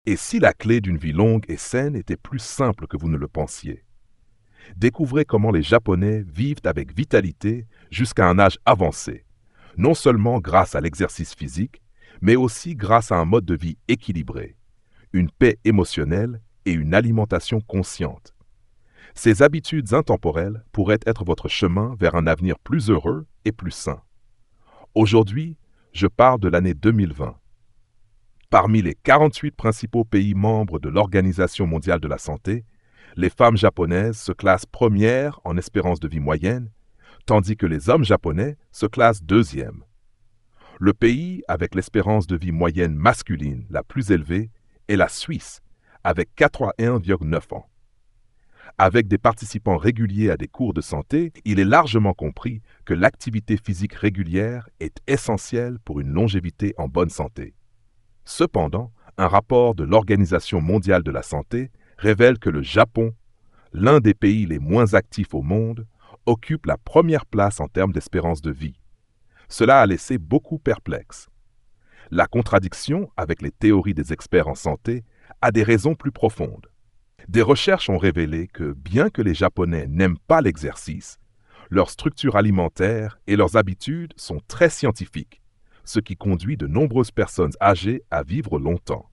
Et si la clé d'une vie longue et saine était plus simple que vous ne le pensiez? Découvrez comment les Japonais vivent avec vitalité jusqu'à un âge avancé, non seulement grâce à l'exercice physique, mais aussi grâce à un mode de vie équilibré, une paix émotionnelle et une alimentation consciente. Ces habitudes intemporelles pourraient être votre chemin vers un avenir plus heureux et plus sain. Aujourd'hui, je parle de l'année 2020. Parmi les 48 principaux pays membres de l'Organisation mondiale de la santé, les femmes japonaises se classent premières en espérance de vie moyenne, tandis que les hommes japonais se classent deuxième. Le pays avec l'espérance de vie moyenne masculine la plus élevée est la Suisse, avec 81,9 ans. Avec des participants réguliers à des cours de santé, il est largement compris que l'activité physique régulière est essentielle pour une longévité en bonne santé. Cependant, un rapport de l'Organisation mondiale de la santé révèle que le Japon, l'un des pays les moins actifs au monde, occupe la première place en termes d'espérance de vie. Cela a laissé beaucoup perplexes. La contradiction avec les théories des experts en santé a des raisons plus profondes. Des recherches ont révélé que, bien que les Japonais n'aiment pas l'exercice, leur structure alimentaire et leurs habitudes sont très scientifiques, ce qui conduit de nombreuses personnes âgées à vivre longtemps.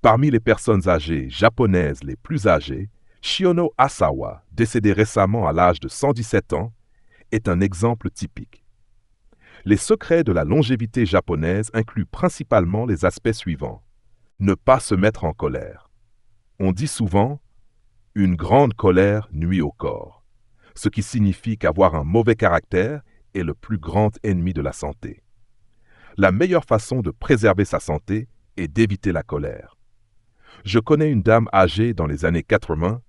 Parmi les personnes âgées japonaises les plus âgées, Shiono Asawa, décédé récemment à l'âge de 117 ans, est un exemple typique. Les secrets de la longévité japonaise incluent principalement les aspects suivants. Ne pas se mettre en colère. On dit souvent « une grande colère nuit au corps », ce qui signifie qu'avoir un mauvais caractère est le plus grand ennemi de la santé. La meilleure façon de préserver sa santé est d'éviter la colère. Je connais une dame âgée dans les années 80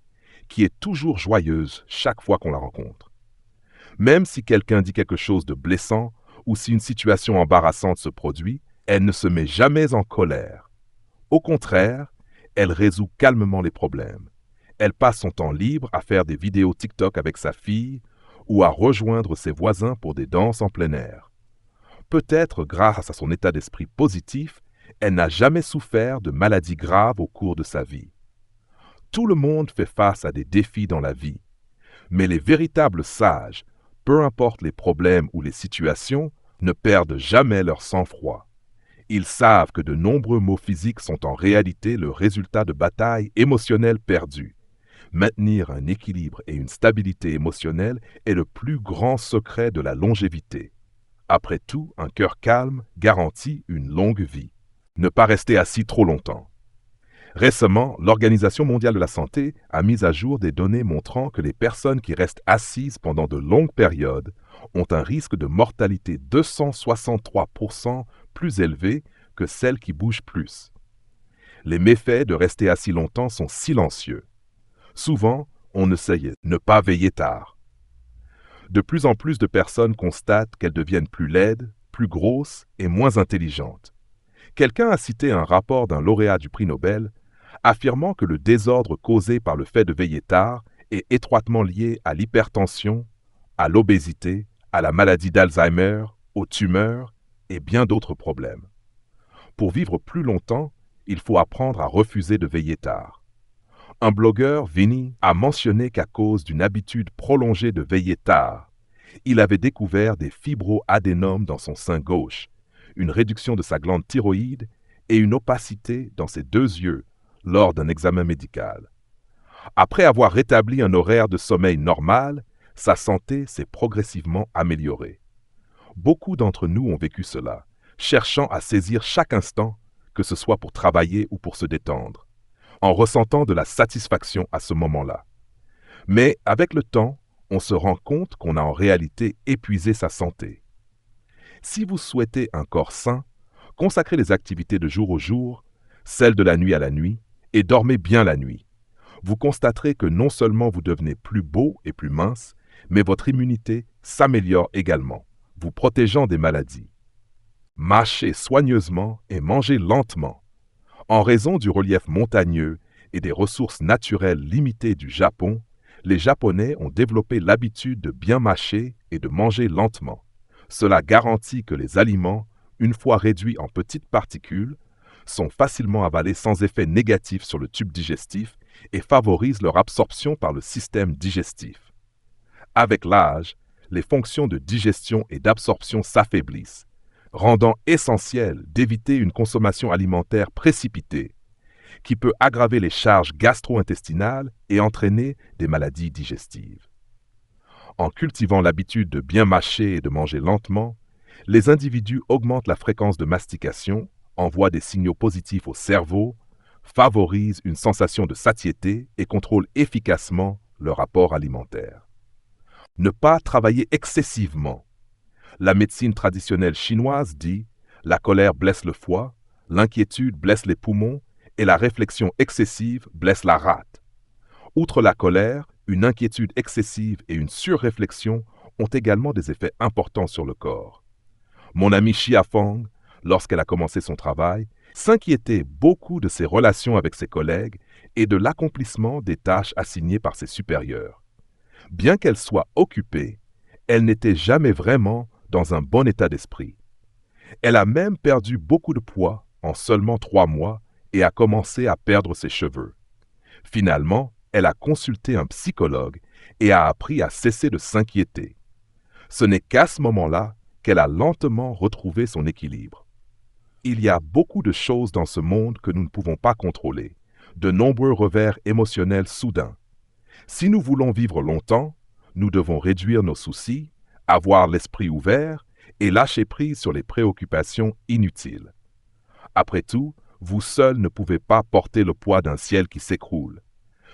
qui est toujours joyeuse chaque fois qu'on la rencontre. Même si quelqu'un dit quelque chose de blessant ou si une situation embarrassante se produit, elle ne se met jamais en colère. Au contraire, elle résout calmement les problèmes. Elle passe son temps libre à faire des vidéos TikTok avec sa fille ou à rejoindre ses voisins pour des danses en plein air. Peut-être grâce à son état d'esprit positif, elle n'a jamais souffert de maladies graves au cours de sa vie. Tout le monde fait face à des défis dans la vie, mais les véritables sages, peu importe les problèmes ou les situations, ne perdent jamais leur sang-froid. Ils savent que de nombreux maux physiques sont en réalité le résultat de batailles émotionnelles perdues. Maintenir un équilibre et une stabilité émotionnelle est le plus grand secret de la longévité. Après tout, un cœur calme garantit une longue vie. Ne pas rester assis trop longtemps. Récemment, l'Organisation mondiale de la santé a mis à jour des données montrant que les personnes qui restent assises pendant de longues périodes ont un risque de mortalité 263% plus élevé que celles qui bougent plus. Les méfaits de rester assis longtemps sont silencieux. Souvent, on ne sait ne pas veiller tard. De plus en plus de personnes constatent qu'elles deviennent plus laides, plus grosses et moins intelligentes. Quelqu'un a cité un rapport d'un lauréat du prix Nobel affirmant que le désordre causé par le fait de veiller tard est étroitement lié à l'hypertension, à l'obésité, à la maladie d'Alzheimer, aux tumeurs et bien d'autres problèmes. Pour vivre plus longtemps, il faut apprendre à refuser de veiller tard. Un blogueur, Vinny, a mentionné qu'à cause d'une habitude prolongée de veiller tard, il avait découvert des fibroadénomes dans son sein gauche, une réduction de sa glande thyroïde et une opacité dans ses deux yeux lors d'un examen médical. Après avoir rétabli un horaire de sommeil normal, sa santé s'est progressivement améliorée. Beaucoup d'entre nous ont vécu cela, cherchant à saisir chaque instant, que ce soit pour travailler ou pour se détendre, en ressentant de la satisfaction à ce moment-là. Mais avec le temps, on se rend compte qu'on a en réalité épuisé sa santé. Si vous souhaitez un corps sain, consacrez les activités de jour au jour, celles de la nuit à la nuit, et dormez bien la nuit. Vous constaterez que non seulement vous devenez plus beau et plus mince, mais votre immunité s'améliore également, vous protégeant des maladies. Mâchez soigneusement et mangez lentement. En raison du relief montagneux et des ressources naturelles limitées du Japon, les Japonais ont développé l'habitude de bien mâcher et de manger lentement. Cela garantit que les aliments, une fois réduits en petites particules, sont facilement avalés sans effet négatif sur le tube digestif et favorisent leur absorption par le système digestif. Avec l'âge, les fonctions de digestion et d'absorption s'affaiblissent, rendant essentiel d'éviter une consommation alimentaire précipitée, qui peut aggraver les charges gastro-intestinales et entraîner des maladies digestives. En cultivant l'habitude de bien mâcher et de manger lentement, les individus augmentent la fréquence de mastication, envoient des signaux positifs au cerveau, favorisent une sensation de satiété et contrôlent efficacement leur apport alimentaire. Ne pas travailler excessivement. La médecine traditionnelle chinoise dit « la colère blesse le foie, l'inquiétude blesse les poumons et la réflexion excessive blesse la rate ». Outre la colère, une inquiétude excessive et une surréflexion ont également des effets importants sur le corps. Mon amie Xia Feng, lorsqu'elle a commencé son travail, s'inquiétait beaucoup de ses relations avec ses collègues et de l'accomplissement des tâches assignées par ses supérieurs. Bien qu'elle soit occupée, elle n'était jamais vraiment dans un bon état d'esprit. Elle a même perdu beaucoup de poids en seulement 3 mois et a commencé à perdre ses cheveux. Finalement, elle a consulté un psychologue et a appris à cesser de s'inquiéter. Ce n'est qu'à ce moment-là qu'elle a lentement retrouvé son équilibre. Il y a beaucoup de choses dans ce monde que nous ne pouvons pas contrôler, de nombreux revers émotionnels soudains. Si nous voulons vivre longtemps, nous devons réduire nos soucis, avoir l'esprit ouvert et lâcher prise sur les préoccupations inutiles. Après tout, vous seul ne pouvez pas porter le poids d'un ciel qui s'écroule.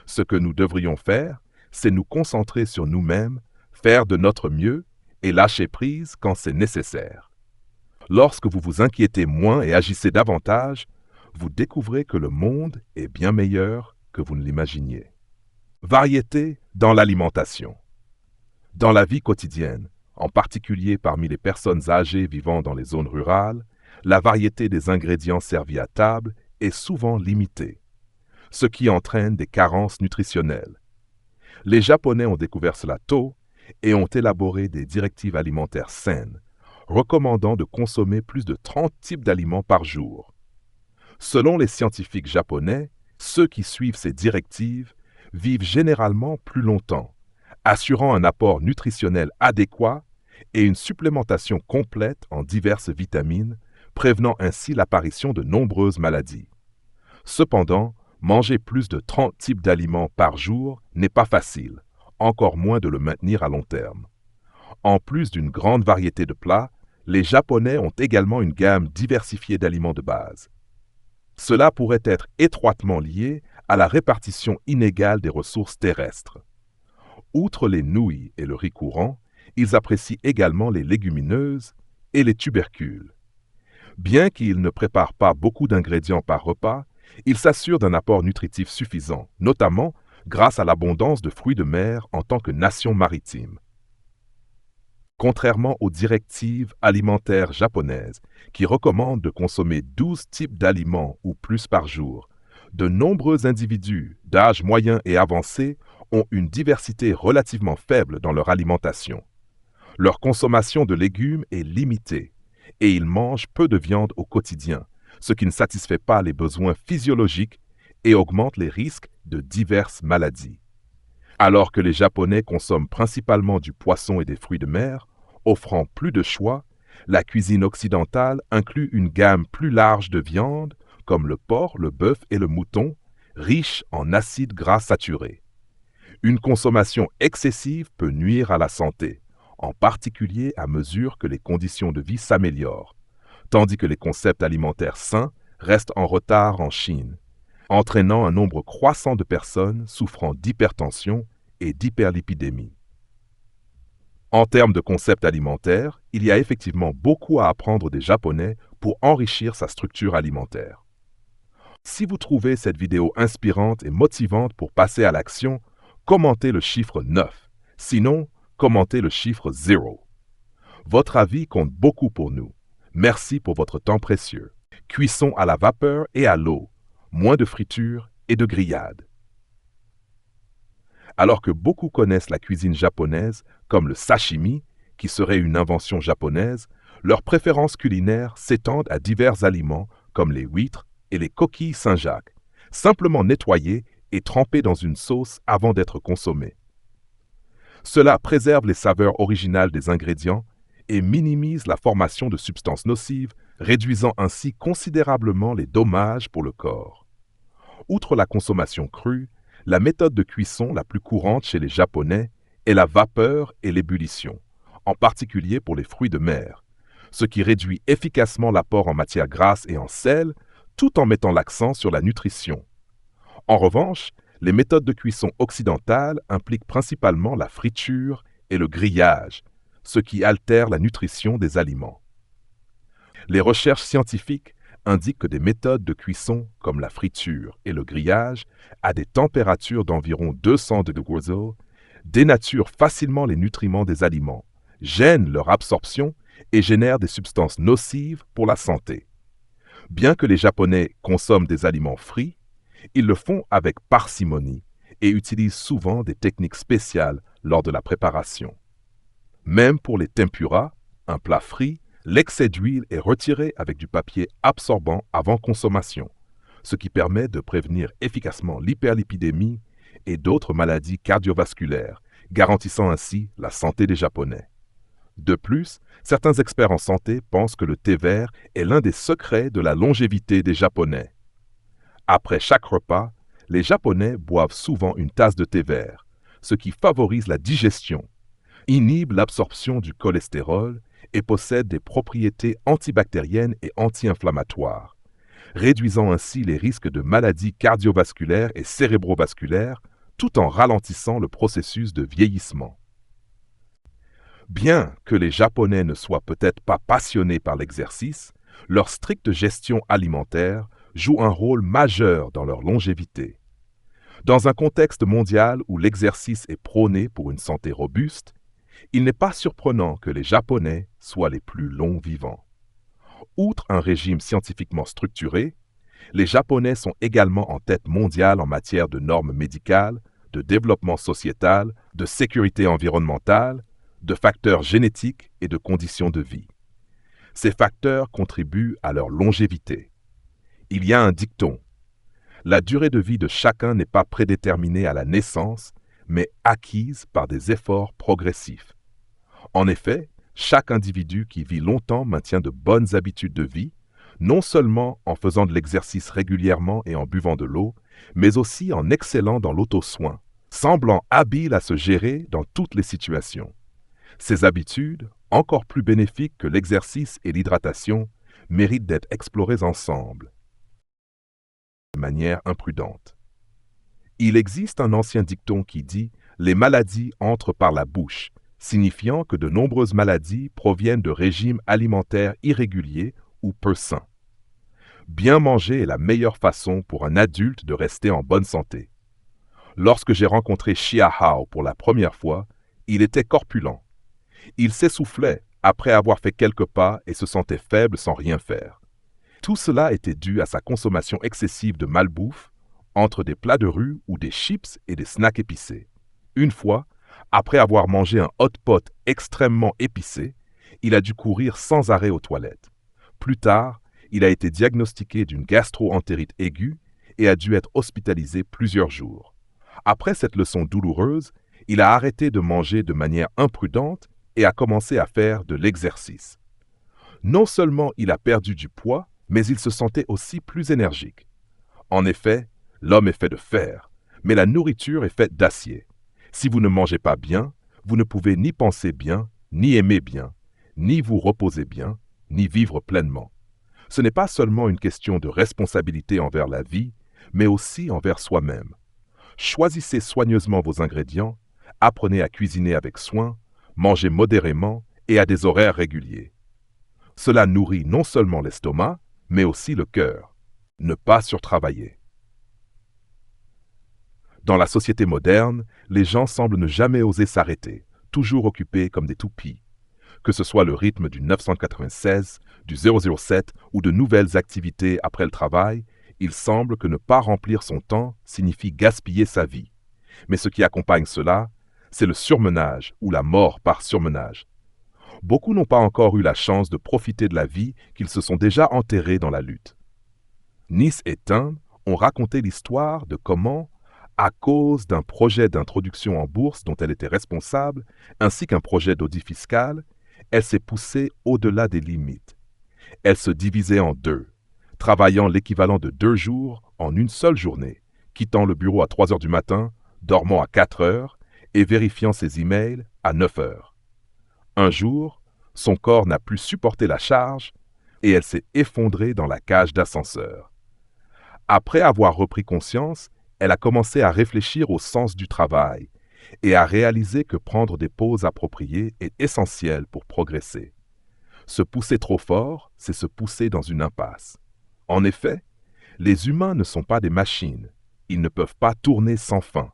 Ce que nous devrions faire, c'est nous concentrer sur nous-mêmes, faire de notre mieux et lâcher prise quand c'est nécessaire. Lorsque vous vous inquiétez moins et agissez davantage, vous découvrez que le monde est bien meilleur que vous ne l'imaginiez. Variété dans l'alimentation. Dans la vie quotidienne, en particulier parmi les personnes âgées vivant dans les zones rurales, la variété des ingrédients servis à table est souvent limitée, ce qui entraîne des carences nutritionnelles. Les Japonais ont découvert cela tôt et ont élaboré des directives alimentaires saines, recommandant de consommer plus de 30 types d'aliments par jour. Selon les scientifiques japonais, ceux qui suivent ces directives vivent généralement plus longtemps, assurant un apport nutritionnel adéquat et une supplémentation complète en diverses vitamines, prévenant ainsi l'apparition de nombreuses maladies. Cependant, manger plus de 30 types d'aliments par jour n'est pas facile, encore moins de le maintenir à long terme. En plus d'une grande variété de plats, les Japonais ont également une gamme diversifiée d'aliments de base. Cela pourrait être étroitement lié à la répartition inégale des ressources terrestres. Outre les nouilles et le riz courant, ils apprécient également les légumineuses et les tubercules. Bien qu'ils ne préparent pas beaucoup d'ingrédients par repas, ils s'assurent d'un apport nutritif suffisant, notamment grâce à l'abondance de fruits de mer en tant que nation maritime. Contrairement aux directives alimentaires japonaises qui recommandent de consommer 12 types d'aliments ou plus par jour, de nombreux individus d'âge moyen et avancé ont une diversité relativement faible dans leur alimentation. Leur consommation de légumes est limitée et ils mangent peu de viande au quotidien, ce qui ne satisfait pas les besoins physiologiques et augmente les risques de diverses maladies. Alors que les Japonais consomment principalement du poisson et des fruits de mer, offrant plus de choix, la cuisine occidentale inclut une gamme plus large de viandes, comme le porc, le bœuf et le mouton, riches en acides gras saturés. Une consommation excessive peut nuire à la santé, en particulier à mesure que les conditions de vie s'améliorent, tandis que les concepts alimentaires sains restent en retard en Chine, entraînant un nombre croissant de personnes souffrant d'hypertension et d'hyperlipidémie. En termes de concepts alimentaires, il y a effectivement beaucoup à apprendre des Japonais pour enrichir sa structure alimentaire. Si vous trouvez cette vidéo inspirante et motivante pour passer à l'action, commentez le chiffre 9. Sinon, commentez le chiffre 0. Votre avis compte beaucoup pour nous. Merci pour votre temps précieux. Cuisson à la vapeur et à l'eau. Moins de friture et de grillade. Alors que beaucoup connaissent la cuisine japonaise comme le sashimi, qui serait une invention japonaise, leurs préférences culinaires s'étendent à divers aliments comme les huîtres et les coquilles Saint-Jacques, simplement nettoyées et trempées dans une sauce avant d'être consommées. Cela préserve les saveurs originales des ingrédients et minimise la formation de substances nocives, réduisant ainsi considérablement les dommages pour le corps. Outre la consommation crue, la méthode de cuisson la plus courante chez les Japonais est la vapeur et l'ébullition, en particulier pour les fruits de mer, ce qui réduit efficacement l'apport en matière grasse et en sel, tout en mettant l'accent sur la nutrition. En revanche, les méthodes de cuisson occidentales impliquent principalement la friture et le grillage, ce qui altère la nutrition des aliments. Les recherches scientifiques indiquent que des méthodes de cuisson comme la friture et le grillage, à des températures d'environ 200 degrés, dénaturent facilement les nutriments des aliments, gênent leur absorption et génèrent des substances nocives pour la santé. Bien que les Japonais consomment des aliments frits, ils le font avec parcimonie et utilisent souvent des techniques spéciales lors de la préparation. Même pour les tempura, un plat frit, l'excès d'huile est retiré avec du papier absorbant avant consommation, ce qui permet de prévenir efficacement l'hyperlipidémie et d'autres maladies cardiovasculaires, garantissant ainsi la santé des Japonais. De plus, certains experts en santé pensent que le thé vert est l'un des secrets de la longévité des Japonais. Après chaque repas, les Japonais boivent souvent une tasse de thé vert, ce qui favorise la digestion, inhibe l'absorption du cholestérol et possède des propriétés antibactériennes et anti-inflammatoires, réduisant ainsi les risques de maladies cardiovasculaires et cérébrovasculaires tout en ralentissant le processus de vieillissement. Bien que les Japonais ne soient peut-être pas passionnés par l'exercice, leur stricte gestion alimentaire joue un rôle majeur dans leur longévité. Dans un contexte mondial où l'exercice est prôné pour une santé robuste, il n'est pas surprenant que les Japonais soient les plus longs vivants. Outre un régime scientifiquement structuré, les Japonais sont également en tête mondiale en matière de normes médicales, de développement sociétal, de sécurité environnementale, de facteurs génétiques et de conditions de vie. Ces facteurs contribuent à leur longévité. Il y a un dicton. La durée de vie de chacun n'est pas prédéterminée à la naissance, mais acquise par des efforts progressifs. En effet, chaque individu qui vit longtemps maintient de bonnes habitudes de vie, non seulement en faisant de l'exercice régulièrement et en buvant de l'eau, mais aussi en excellant dans l'auto-soin, semblant habile à se gérer dans toutes les situations. Ces habitudes, encore plus bénéfiques que l'exercice et l'hydratation, méritent d'être explorées ensemble de manière imprudente. Il existe un ancien dicton qui dit « Les maladies entrent par la bouche », signifiant que de nombreuses maladies proviennent de régimes alimentaires irréguliers ou peu sains. Bien manger est la meilleure façon pour un adulte de rester en bonne santé. Lorsque j'ai rencontré Chia Hao pour la première fois, il était corpulent. Il s'essoufflait après avoir fait quelques pas et se sentait faible sans rien faire. Tout cela était dû à sa consommation excessive de malbouffe, entre des plats de rue ou des chips et des snacks épicés. Une fois, après avoir mangé un hot pot extrêmement épicé, il a dû courir sans arrêt aux toilettes. Plus tard, il a été diagnostiqué d'une gastro-entérite aiguë et a dû être hospitalisé plusieurs jours. Après cette leçon douloureuse, il a arrêté de manger de manière imprudente et a commencé à faire de l'exercice. Non seulement il a perdu du poids, mais il se sentait aussi plus énergique. En effet, l'homme est fait de fer, mais la nourriture est faite d'acier. Si vous ne mangez pas bien, vous ne pouvez ni penser bien, ni aimer bien, ni vous reposer bien, ni vivre pleinement. Ce n'est pas seulement une question de responsabilité envers la vie, mais aussi envers soi-même. Choisissez soigneusement vos ingrédients, apprenez à cuisiner avec soin, mangez modérément et à des horaires réguliers. Cela nourrit non seulement l'estomac, mais aussi le cœur. Ne pas surtravailler. Dans la société moderne, les gens semblent ne jamais oser s'arrêter, toujours occupés comme des toupies. Que ce soit le rythme du 996, du 007 ou de nouvelles activités après le travail, il semble que ne pas remplir son temps signifie gaspiller sa vie. Mais ce qui accompagne cela, c'est le surmenage ou la mort par surmenage. Beaucoup n'ont pas encore eu la chance de profiter de la vie qu'ils se sont déjà enterrés dans la lutte. Nice et Tin ont raconté l'histoire de comment, à cause d'un projet d'introduction en bourse dont elle était responsable, ainsi qu'un projet d'audit fiscal, elle s'est poussée au-delà des limites. Elle se divisait en deux, travaillant l'équivalent de 2 jours en une seule journée, quittant le bureau à 3 heures du matin, dormant à 4 heures et vérifiant ses emails à 9 heures. Un jour, son corps n'a plus supporté la charge et elle s'est effondrée dans la cage d'ascenseur. Après avoir repris conscience, elle a commencé à réfléchir au sens du travail et à réaliser que prendre des pauses appropriées est essentiel pour progresser. Se pousser trop fort, c'est se pousser dans une impasse. En effet, les humains ne sont pas des machines. Ils ne peuvent pas tourner sans fin.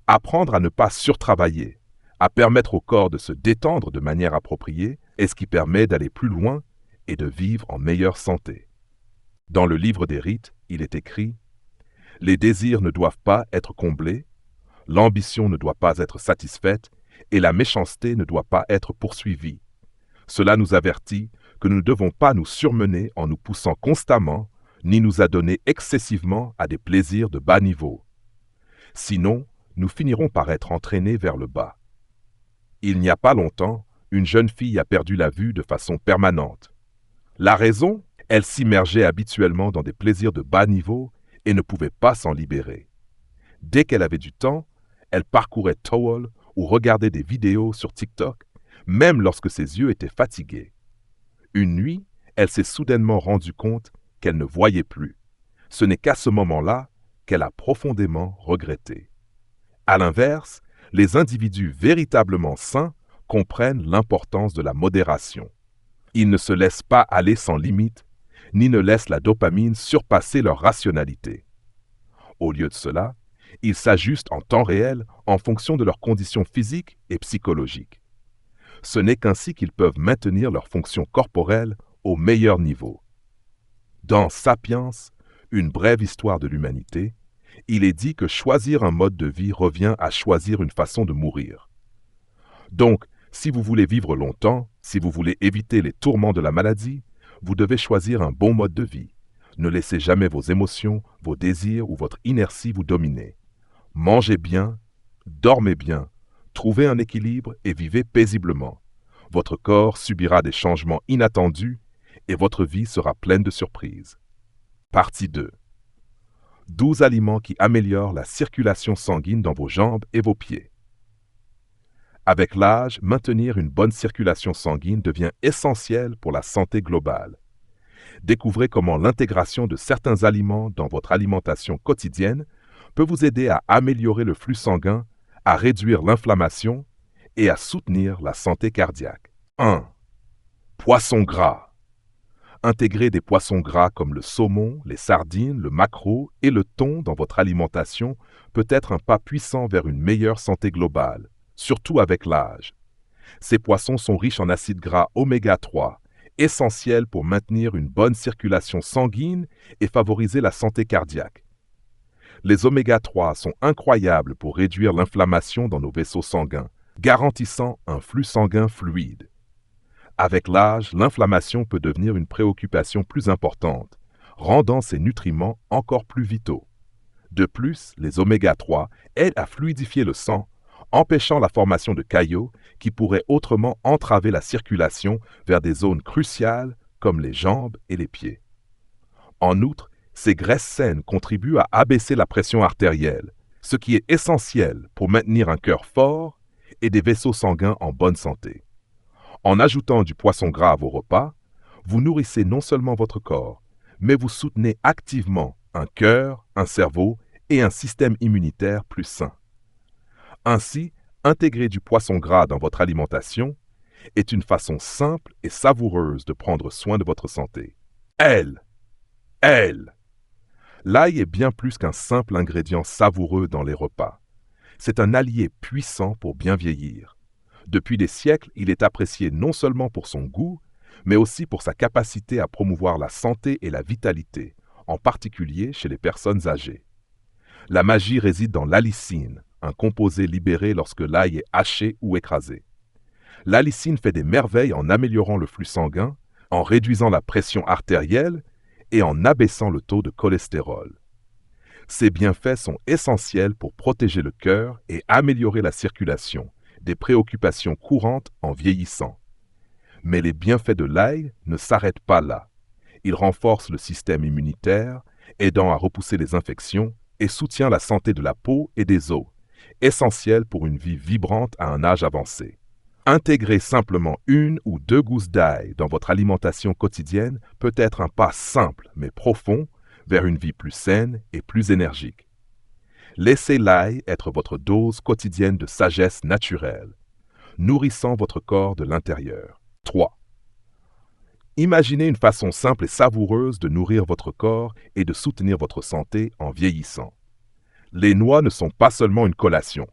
Apprendre à ne pas surtravailler, à permettre au corps de se détendre de manière appropriée est ce qui permet d'aller plus loin et de vivre en meilleure santé. Dans le livre des rites, il est écrit « Les désirs ne doivent pas être comblés, l'ambition ne doit pas être satisfaite et la méchanceté ne doit pas être poursuivie. Cela nous avertit que nous ne devons pas nous surmener en nous poussant constamment, ni nous adonner excessivement à des plaisirs de bas niveau. Sinon, nous finirons par être entraînés vers le bas. » Il n'y a pas longtemps, une jeune fille a perdu la vue de façon permanente. La raison, elle s'immergeait habituellement dans des plaisirs de bas niveau et ne pouvait pas s'en libérer. Dès qu'elle avait du temps, elle parcourait Towel ou regardait des vidéos sur TikTok, même lorsque ses yeux étaient fatigués. Une nuit, elle s'est soudainement rendue compte qu'elle ne voyait plus. Ce n'est qu'à ce moment-là qu'elle a profondément regretté. À l'inverse, les individus véritablement sains comprennent l'importance de la modération. Ils ne se laissent pas aller sans limite, ni ne laissent la dopamine surpasser leur rationalité. Au lieu de cela, ils s'ajustent en temps réel en fonction de leurs conditions physiques et psychologiques. Ce n'est qu'ainsi qu'ils peuvent maintenir leur fonction corporelle au meilleur niveau. Dans Sapiens, une brève histoire de l'humanité, il est dit que choisir un mode de vie revient à choisir une façon de mourir. Donc, si vous voulez vivre longtemps, si vous voulez éviter les tourments de la maladie, vous devez choisir un bon mode de vie. Ne laissez jamais vos émotions, vos désirs ou votre inertie vous dominer. Mangez bien, dormez bien, trouvez un équilibre et vivez paisiblement. Votre corps subira des changements inattendus et votre vie sera pleine de surprises. Partie 2. 12 aliments qui améliorent la circulation sanguine dans vos jambes et vos pieds. Avec l'âge, maintenir une bonne circulation sanguine devient essentiel pour la santé globale. Découvrez comment l'intégration de certains aliments dans votre alimentation quotidienne peut vous aider à améliorer le flux sanguin, à réduire l'inflammation et à soutenir la santé cardiaque. 1. Poissons gras. Intégrer des poissons gras comme le saumon, les sardines, le maquereau et le thon dans votre alimentation peut être un pas puissant vers une meilleure santé globale, surtout avec l'âge. Ces poissons sont riches en acides gras oméga 3, essentiels pour maintenir une bonne circulation sanguine et favoriser la santé cardiaque. Les oméga 3 sont incroyables pour réduire l'inflammation dans nos vaisseaux sanguins, garantissant un flux sanguin fluide. Avec l'âge, l'inflammation peut devenir une préoccupation plus importante, rendant ces nutriments encore plus vitaux. De plus, les oméga 3 aident à fluidifier le sang, empêchant la formation de caillots qui pourraient autrement entraver la circulation vers des zones cruciales comme les jambes et les pieds. En outre, ces graisses saines contribuent à abaisser la pression artérielle, ce qui est essentiel pour maintenir un cœur fort et des vaisseaux sanguins en bonne santé. En ajoutant du poisson gras à vos repas, vous nourrissez non seulement votre corps, mais vous soutenez activement un cœur, un cerveau et un système immunitaire plus sain. Ainsi, intégrer du poisson gras dans votre alimentation est une façon simple et savoureuse de prendre soin de votre santé. L'ail est bien plus qu'un simple ingrédient savoureux dans les repas. C'est un allié puissant pour bien vieillir. Depuis des siècles, il est apprécié non seulement pour son goût, mais aussi pour sa capacité à promouvoir la santé et la vitalité, en particulier chez les personnes âgées. La magie réside dans l'allicine, un composé libéré lorsque l'ail est haché ou écrasé. L'allicine fait des merveilles en améliorant le flux sanguin, en réduisant la pression artérielle et en abaissant le taux de cholestérol. Ces bienfaits sont essentiels pour protéger le cœur et améliorer la circulation, des préoccupations courantes en vieillissant. Mais les bienfaits de l'ail ne s'arrêtent pas là. Il renforce le système immunitaire, aidant à repousser les infections et soutient la santé de la peau et des os, essentiel pour une vie vibrante à un âge avancé. Intégrer simplement 1 ou 2 gousses d'ail dans votre alimentation quotidienne peut être un pas simple mais profond vers une vie plus saine et plus énergique. Laissez l'ail être votre dose quotidienne de sagesse naturelle, nourrissant votre corps de l'intérieur. 3. Imaginez une façon simple et savoureuse de nourrir votre corps et de soutenir votre santé en vieillissant. Les noix ne sont pas seulement une collation,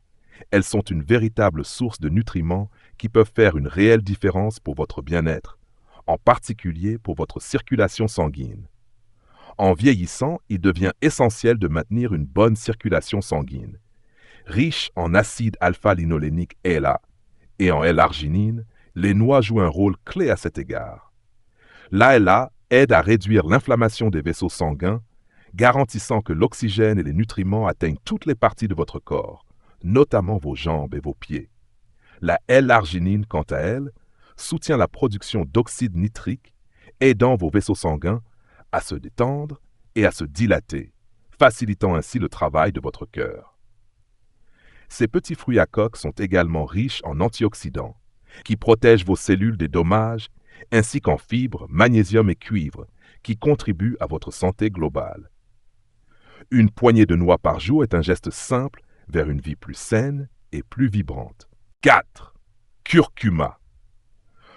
elles sont une véritable source de nutriments qui peuvent faire une réelle différence pour votre bien-être, en particulier pour votre circulation sanguine. En vieillissant, il devient essentiel de maintenir une bonne circulation sanguine. Riches en acide alpha-linolénique ALA et en L-arginine, les noix jouent un rôle clé à cet égard. L'ALA aide à réduire l'inflammation des vaisseaux sanguins, garantissant que l'oxygène et les nutriments atteignent toutes les parties de votre corps, notamment vos jambes et vos pieds. La L-arginine, quant à elle, soutient la production d'oxyde nitrique, aidant vos vaisseaux sanguins à se détendre et à se dilater, facilitant ainsi le travail de votre cœur. Ces petits fruits à coque sont également riches en antioxydants, qui protègent vos cellules des dommages, ainsi qu'en fibres, magnésium et cuivre, qui contribuent à votre santé globale. Une poignée de noix par jour est un geste simple vers une vie plus saine et plus vibrante. 4. Curcuma.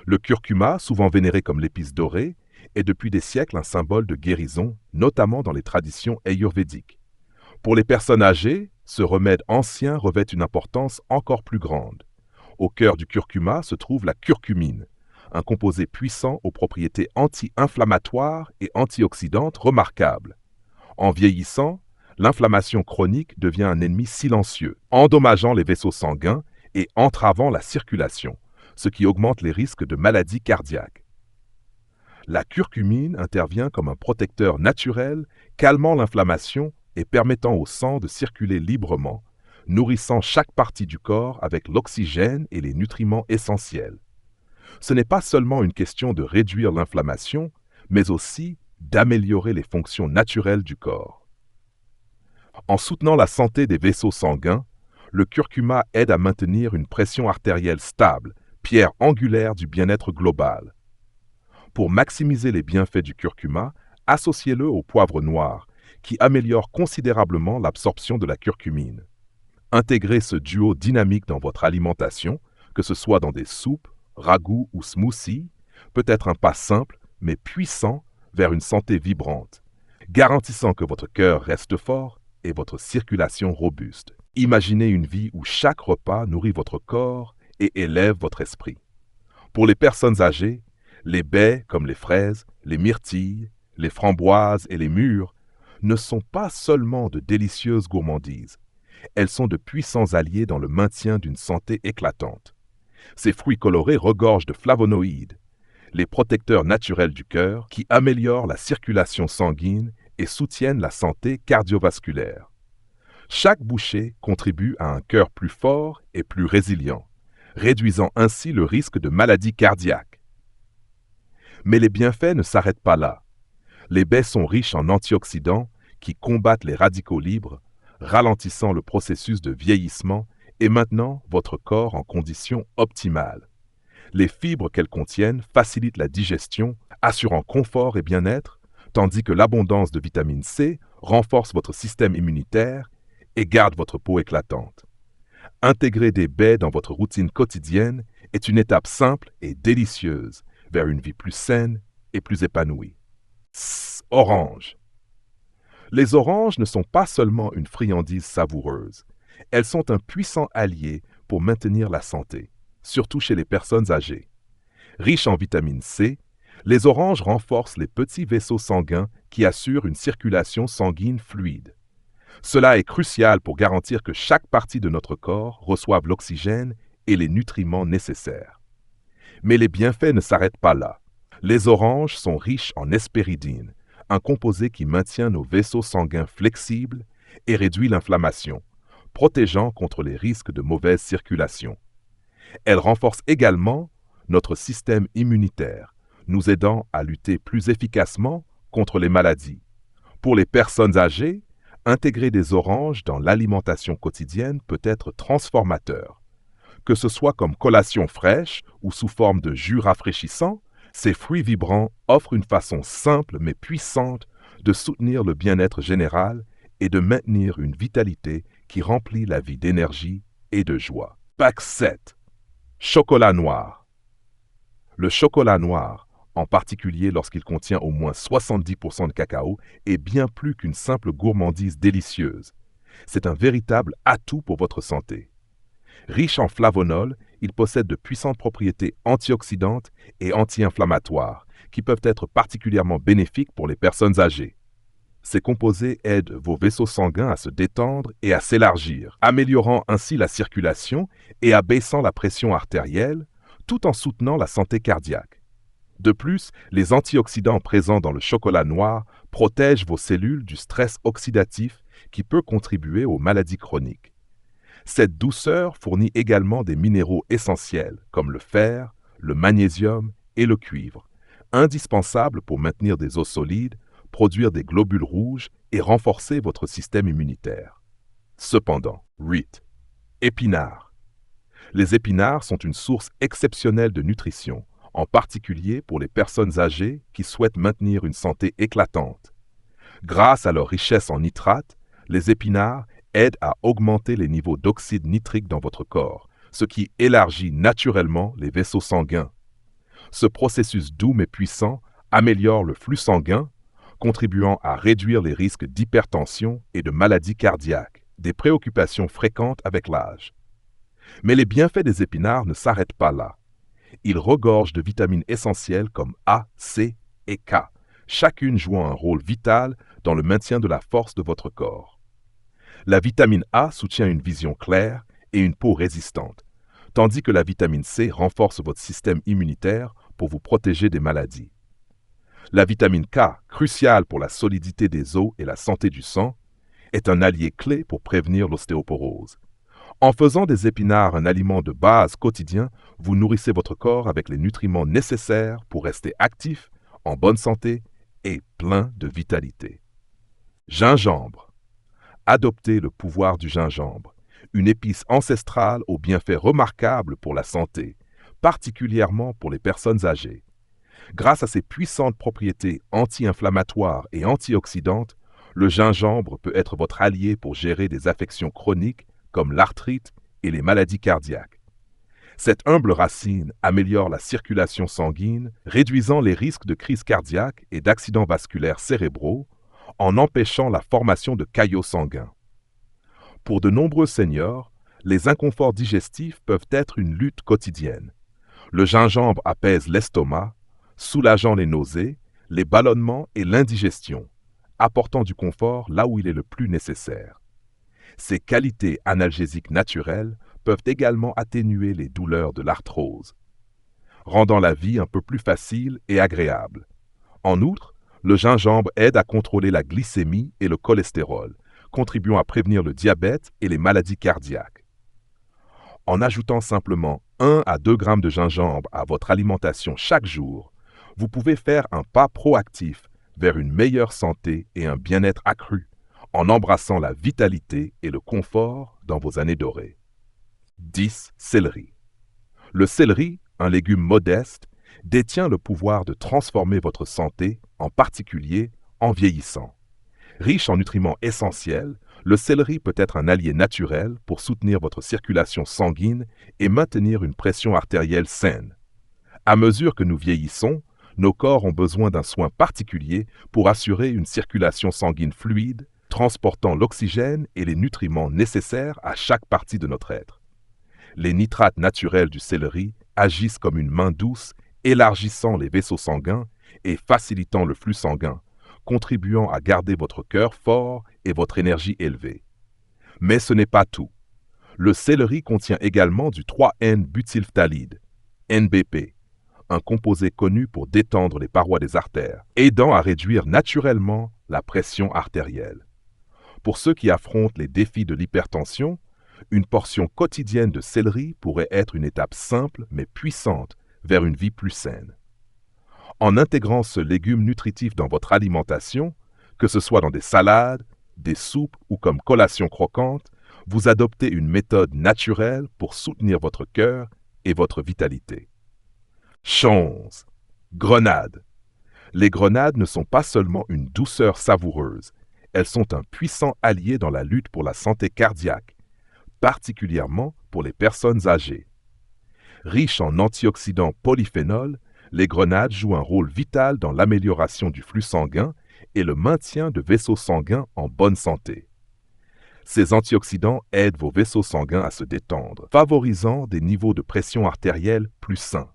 Le curcuma, souvent vénéré comme l'épice dorée, est depuis des siècles un symbole de guérison, notamment dans les traditions ayurvédiques. Pour les personnes âgées, ce remède ancien revêt une importance encore plus grande. Au cœur du curcuma se trouve la curcumine, un composé puissant aux propriétés anti-inflammatoires et antioxydantes remarquables. En vieillissant, l'inflammation chronique devient un ennemi silencieux, endommageant les vaisseaux sanguins et entravant la circulation, ce qui augmente les risques de maladies cardiaques. La curcumine intervient comme un protecteur naturel, calmant l'inflammation et permettant au sang de circuler librement, nourrissant chaque partie du corps avec l'oxygène et les nutriments essentiels. Ce n'est pas seulement une question de réduire l'inflammation, mais aussi d'améliorer les fonctions naturelles du corps. En soutenant la santé des vaisseaux sanguins, le curcuma aide à maintenir une pression artérielle stable, pierre angulaire du bien-être global. Pour maximiser les bienfaits du curcuma, associez-le au poivre noir, qui améliore considérablement l'absorption de la curcumine. Intégrez ce duo dynamique dans votre alimentation, que ce soit dans des soupes, ragoûts ou smoothies, peut être un pas simple mais puissant vers une santé vibrante, garantissant que votre cœur reste fort et votre circulation robuste. Imaginez une vie où chaque repas nourrit votre corps et élève votre esprit. Pour les personnes âgées, les baies comme les fraises, les myrtilles, les framboises et les mûres ne sont pas seulement de délicieuses gourmandises, elles sont de puissants alliés dans le maintien d'une santé éclatante. Ces fruits colorés regorgent de flavonoïdes, les protecteurs naturels du cœur qui améliorent la circulation sanguine et soutiennent la santé cardiovasculaire. Chaque bouchée contribue à un cœur plus fort et plus résilient, réduisant ainsi le risque de maladies cardiaques. Mais les bienfaits ne s'arrêtent pas là. Les baies sont riches en antioxydants qui combattent les radicaux libres, ralentissant le processus de vieillissement et maintenant votre corps en conditions optimales. Les fibres qu'elles contiennent facilitent la digestion, assurant confort et bien-être, tandis que l'abondance de vitamine C renforce votre système immunitaire et garde votre peau éclatante. Intégrer des baies dans votre routine quotidienne est une étape simple et délicieuse vers une vie plus saine et plus épanouie. Orange. Les oranges ne sont pas seulement une friandise savoureuse, elles sont un puissant allié pour maintenir la santé, surtout chez les personnes âgées. Riches en vitamine C, les oranges renforcent les petits vaisseaux sanguins qui assurent une circulation sanguine fluide. Cela est crucial pour garantir que chaque partie de notre corps reçoive l'oxygène et les nutriments nécessaires. Mais les bienfaits ne s'arrêtent pas là. Les oranges sont riches en hespéridine, un composé qui maintient nos vaisseaux sanguins flexibles et réduit l'inflammation, protégeant contre les risques de mauvaise circulation. Elle renforce également notre système immunitaire, nous aidant à lutter plus efficacement contre les maladies. Pour les personnes âgées, intégrer des oranges dans l'alimentation quotidienne peut être transformateur. Que ce soit comme collation fraîche ou sous forme de jus rafraîchissant, ces fruits vibrants offrent une façon simple mais puissante de soutenir le bien-être général et de maintenir une vitalité qui remplit la vie d'énergie et de joie. Pack 7. Chocolat noir. Le chocolat noir, en particulier lorsqu'il contient au moins 70% de cacao, est bien plus qu'une simple gourmandise délicieuse. C'est un véritable atout pour votre santé. Riche en flavonols, il possède de puissantes propriétés antioxydantes et anti-inflammatoires qui peuvent être particulièrement bénéfiques pour les personnes âgées. Ces composés aident vos vaisseaux sanguins à se détendre et à s'élargir, améliorant ainsi la circulation et abaissant la pression artérielle, tout en soutenant la santé cardiaque. De plus, les antioxydants présents dans le chocolat noir protègent vos cellules du stress oxydatif qui peut contribuer aux maladies chroniques. Cette douceur fournit également des minéraux essentiels comme le fer, le magnésium et le cuivre, indispensables pour maintenir des os solides, produire des globules rouges et renforcer votre système immunitaire. Cependant, REIT. Épinards. Les épinards sont une source exceptionnelle de nutrition, en particulier pour les personnes âgées qui souhaitent maintenir une santé éclatante. Grâce à leur richesse en nitrates, les épinards aident à augmenter les niveaux d'oxyde nitrique dans votre corps, ce qui élargit naturellement les vaisseaux sanguins. Ce processus doux mais puissant améliore le flux sanguin, contribuant à réduire les risques d'hypertension et de maladies cardiaques, des préoccupations fréquentes avec l'âge. Mais les bienfaits des épinards ne s'arrêtent pas là. Ils regorgent de vitamines essentielles comme A, C et K, chacune jouant un rôle vital dans le maintien de la force de votre corps. La vitamine A soutient une vision claire et une peau résistante, tandis que la vitamine C renforce votre système immunitaire pour vous protéger des maladies. La vitamine K, cruciale pour la solidité des os et la santé du sang, est un allié clé pour prévenir l'ostéoporose. En faisant des épinards un aliment de base quotidien, vous nourrissez votre corps avec les nutriments nécessaires pour rester actif, en bonne santé et plein de vitalité. Gingembre. Adoptez le pouvoir du gingembre, une épice ancestrale aux bienfaits remarquables pour la santé, particulièrement pour les personnes âgées. Grâce à ses puissantes propriétés anti-inflammatoires et antioxydantes, le gingembre peut être votre allié pour gérer des affections chroniques comme l'arthrite et les maladies cardiaques. Cette humble racine améliore la circulation sanguine, réduisant les risques de crise cardiaque et d'accidents vasculaires cérébraux, en empêchant la formation de caillots sanguins. Pour de nombreux seniors, les inconforts digestifs peuvent être une lutte quotidienne. Le gingembre apaise l'estomac, soulageant les nausées, les ballonnements et l'indigestion, apportant du confort là où il est le plus nécessaire. Ces qualités analgésiques naturelles peuvent également atténuer les douleurs de l'arthrose, rendant la vie un peu plus facile et agréable. En outre, le gingembre aide à contrôler la glycémie et le cholestérol, contribuant à prévenir le diabète et les maladies cardiaques. En ajoutant simplement 1 à 2 grammes de gingembre à votre alimentation chaque jour, vous pouvez faire un pas proactif vers une meilleure santé et un bien-être accru, en embrassant la vitalité et le confort dans vos années dorées. 10. Céleri. Le céleri, un légume modeste, détient le pouvoir de transformer votre santé, en particulier en vieillissant. Riche en nutriments essentiels, le céleri peut être un allié naturel pour soutenir votre circulation sanguine et maintenir une pression artérielle saine. À mesure que nous vieillissons, nos corps ont besoin d'un soin particulier pour assurer une circulation sanguine fluide, transportant l'oxygène et les nutriments nécessaires à chaque partie de notre être. Les nitrates naturels du céleri agissent comme une main douce, élargissant les vaisseaux sanguins et facilitant le flux sanguin, contribuant à garder votre cœur fort et votre énergie élevée. Mais ce n'est pas tout. Le céleri contient également du 3N-butylphthalide, NBP, un composé connu pour détendre les parois des artères, aidant à réduire naturellement la pression artérielle. Pour ceux qui affrontent les défis de l'hypertension, une portion quotidienne de céleri pourrait être une étape simple mais puissante vers une vie plus saine. En intégrant ce légume nutritif dans votre alimentation, que ce soit dans des salades, des soupes ou comme collation croquante, vous adoptez une méthode naturelle pour soutenir votre cœur et votre vitalité. Chose. Grenade. Les grenades ne sont pas seulement une douceur savoureuse, elles sont un puissant allié dans la lutte pour la santé cardiaque, particulièrement pour les personnes âgées. Riches en antioxydants polyphénols, les grenades jouent un rôle vital dans l'amélioration du flux sanguin et le maintien de vaisseaux sanguins en bonne santé. Ces antioxydants aident vos vaisseaux sanguins à se détendre, favorisant des niveaux de pression artérielle plus sains.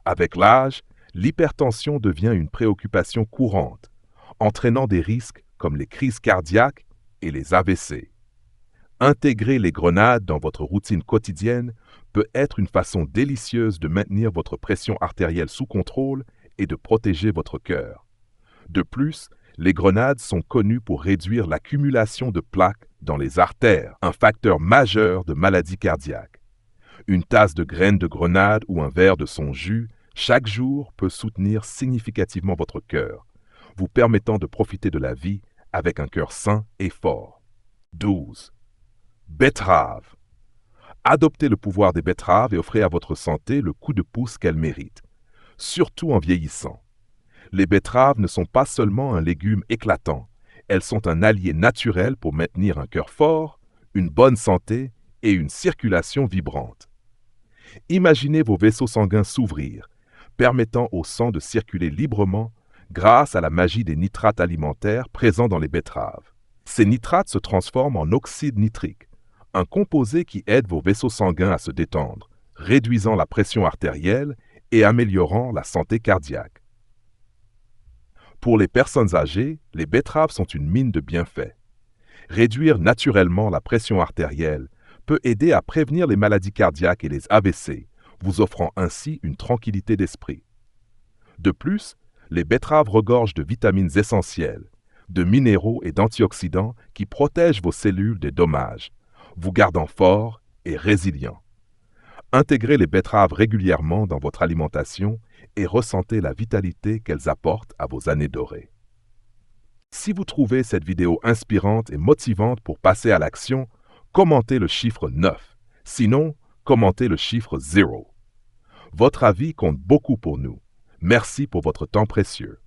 Avec l'âge, l'hypertension devient une préoccupation courante, entraînant des risques comme les crises cardiaques et les AVC. Intégrer les grenades dans votre routine quotidienne peut être une façon délicieuse de maintenir votre pression artérielle sous contrôle et de protéger votre cœur. De plus, les grenades sont connues pour réduire l'accumulation de plaques dans les artères, un facteur majeur de maladie cardiaque. Une tasse de graines de grenade ou un verre de son jus chaque jour peut soutenir significativement votre cœur, vous permettant de profiter de la vie avec un cœur sain et fort. 12. Betterave. Adoptez le pouvoir des betteraves et offrez à votre santé le coup de pouce qu'elle mérite, surtout en vieillissant. Les betteraves ne sont pas seulement un légume éclatant, elles sont un allié naturel pour maintenir un cœur fort, une bonne santé et une circulation vibrante. Imaginez vos vaisseaux sanguins s'ouvrir, permettant au sang de circuler librement grâce à la magie des nitrates alimentaires présents dans les betteraves. Ces nitrates se transforment en oxyde nitrique, un composé qui aide vos vaisseaux sanguins à se détendre, réduisant la pression artérielle et améliorant la santé cardiaque. Pour les personnes âgées, les betteraves sont une mine de bienfaits. Réduire naturellement la pression artérielle peut aider à prévenir les maladies cardiaques et les AVC, vous offrant ainsi une tranquillité d'esprit. De plus, les betteraves regorgent de vitamines essentielles, de minéraux et d'antioxydants qui protègent vos cellules des dommages, vous gardant fort et résilient. Intégrez les betteraves régulièrement dans votre alimentation et ressentez la vitalité qu'elles apportent à vos années dorées. Si vous trouvez cette vidéo inspirante et motivante pour passer à l'action, commentez le chiffre 9. Sinon, commentez le chiffre 0. Votre avis compte beaucoup pour nous. Merci pour votre temps précieux.